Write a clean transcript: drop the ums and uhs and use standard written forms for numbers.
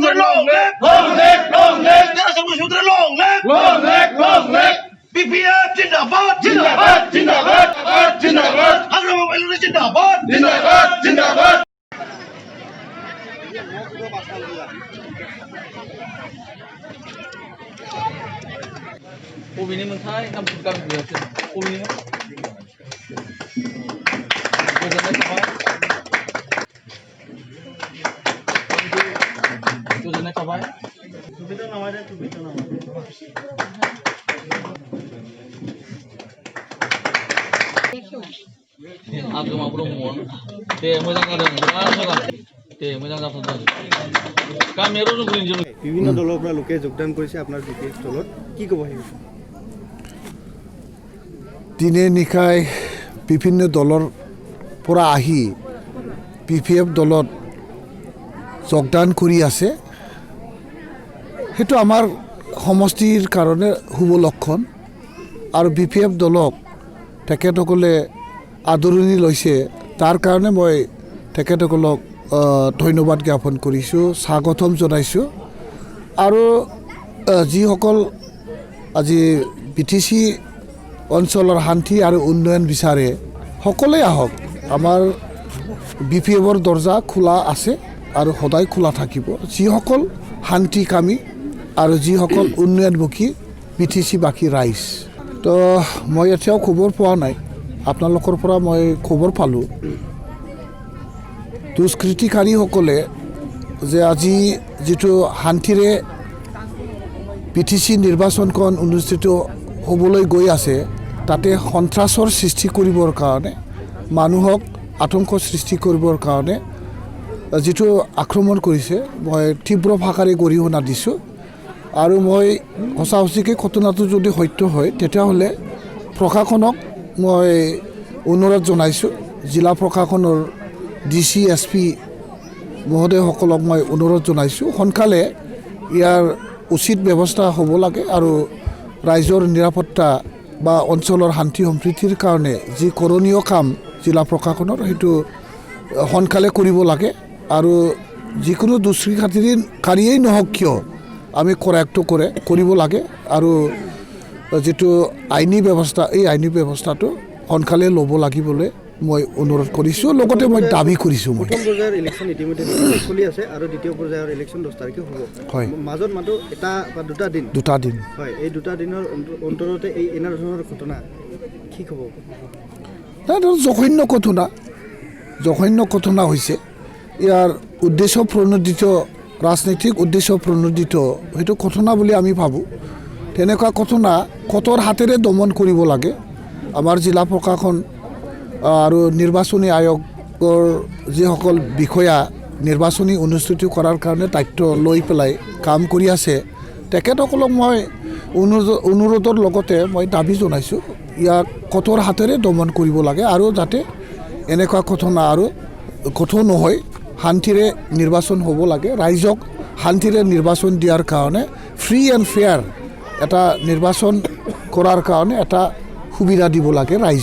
Mushutra long leg, long leg, long leg. Terasa Mushutra long leg, long leg, long leg. BPF Jindabad, Jindabad, Jindabad, Jindabad. Agrama Beluri Jindabad, Jindabad, Jindabad. Ini mentai kamu biasa. Ini Tujuannya apa? Subito namanya. Agama Bromo. Mo장 kadang. Mo장 kadang. Kamera tu boleh jumpa. বিভিন্ন দলৰ পৰা লোকে যোগদান কৰিছে আপোনাৰ BP দলত কি ক'ব সেই দিনে নিশাই বিভিন্ন দলৰ পৰা আহি PPF দলত যোগদান কৰি আছে সেইটো আমাৰ সমষ্টিৰ কাৰণে শুভ লক্ষণ আৰু BPF দলক তেখেতসকলে আদৰণি লৈছে তাৰ কাৰণে মই তেখেতসকলক ধন্যবাদ জ্ঞাপন কৰিছোঁ স্বাগতম জনাইছোঁ আৰু যিসকল আজি BTC অঞ্চলৰ শান্তি আৰু উন্নয়ন বিচাৰে সকলোৱে আহক আমাৰ BPFৰ দৰ্জা খোলা আছে আৰু সদায় খোলা থাকিব যিসকল শান্তিকামী আৰু যিসকল উন্নয়নমুখী BTC বাকী ৰাইজ তো মই এতিয়াও খবৰ পোৱা নাই আপোনালোকৰ পৰা মই খবৰ পালোঁ দুষ্কৃতিকাৰীসকলে যে আজি যেটো শান্তিৰে BTC নিৰ্বাচনখন অনুষ্ঠিত হ'বলৈ গৈ আছে তাতে সন্ত্ৰাসৰ সৃষ্টি কৰিবৰ কাৰণে মানুহক আতংক সৃষ্টি কৰিবৰ কাৰণে যেটো আক্ৰমণ কৰিছে মই তীব্ৰ ভাষাৰে গৰিহণা দিছোঁ আৰু মই সঁচাসঁচিকৈ ঘটনাটো যদি সত্য হয় তেতিয়াহ'লে প্ৰশাসনক মই অনুৰোধ জনাইছোঁ জিলা প্ৰশাসনৰ DC SP মহোদয়সকলক মই অনুৰোধ জনাইছোঁ সোনকালে ইয়াৰ উচিত ব্যৱস্থা হ'ব লাগে আৰু ৰাইজৰ নিৰাপত্তা বা অঞ্চলৰ শান্তি সম্প্ৰীতিৰ কাৰণে যি কৰণীয় কাম জিলা প্ৰশাসনৰ সেইটো সোনকালে কৰিব লাগে আৰু যিকোনো দুষ্কৃতিকাৰীয়েই নহওক কিয় আমি কৰিব লাগে আৰু যেটো আইনী ব্যৱস্থা এই আইনী ব্যৱস্থাটো সোনকালে ল'ব লাগিবলৈ মই অনুৰোধ কৰিছোঁ লগতে মই দাবী কৰিছোঁ প্ৰথম পৰ্যায়ৰ ইলেকশ্যন ইতিমধ্যে চলি আছে আৰু দ্বিতীয় পৰ্যায়ৰ ইলেকশ্যন 10 তাৰিখে হ'ব হয় মাজত মাত্ৰ এটা বা দুটা দিন হয় এই দুটা দিনৰ অন্তৰতে এই এনে ধৰণৰ ঘটনা কি হ'ব জঘন্য ঘটনা হৈছে ইয়াৰ উদ্দেশ্য প্ৰণোদিত ৰাজনৈতিক উদ্দেশ্য প্ৰণোদিত সেইটো ঘটনা বুলি আমি ভাবোঁ তেনেকুৱা ঘটনা কঠোৰ হাতেৰে দমন কৰিব লাগে আমাৰ জিলা প্ৰশাসন আৰু নিৰ্বাচনী আয়োগৰ যিসকল বিষয়া নিৰ্বাচনী অনুষ্ঠিত কৰাৰ কাৰণে দায়িত্ব লৈ পেলাই কাম কৰি আছে তেখেতসকলক মই অনুৰোধৰ লগতে মই দাবী জনাইছোঁ ইয়াক কঠোৰ হাতেৰে দমন কৰিব লাগে আৰু যাতে এনেকুৱা ঘটনা আৰু কঠোৰ নহয় শান্তিৰে নিৰ্বাচন হ'ব লাগে ৰাইজক শান্তিৰে নিৰ্বাচন দিয়াৰ কাৰণে ফ্ৰী এণ্ড ফেয়াৰ এটা নিৰ্বাচন কৰাৰ কাৰণে এটা সুবিধা দিব লাগে ৰাইজক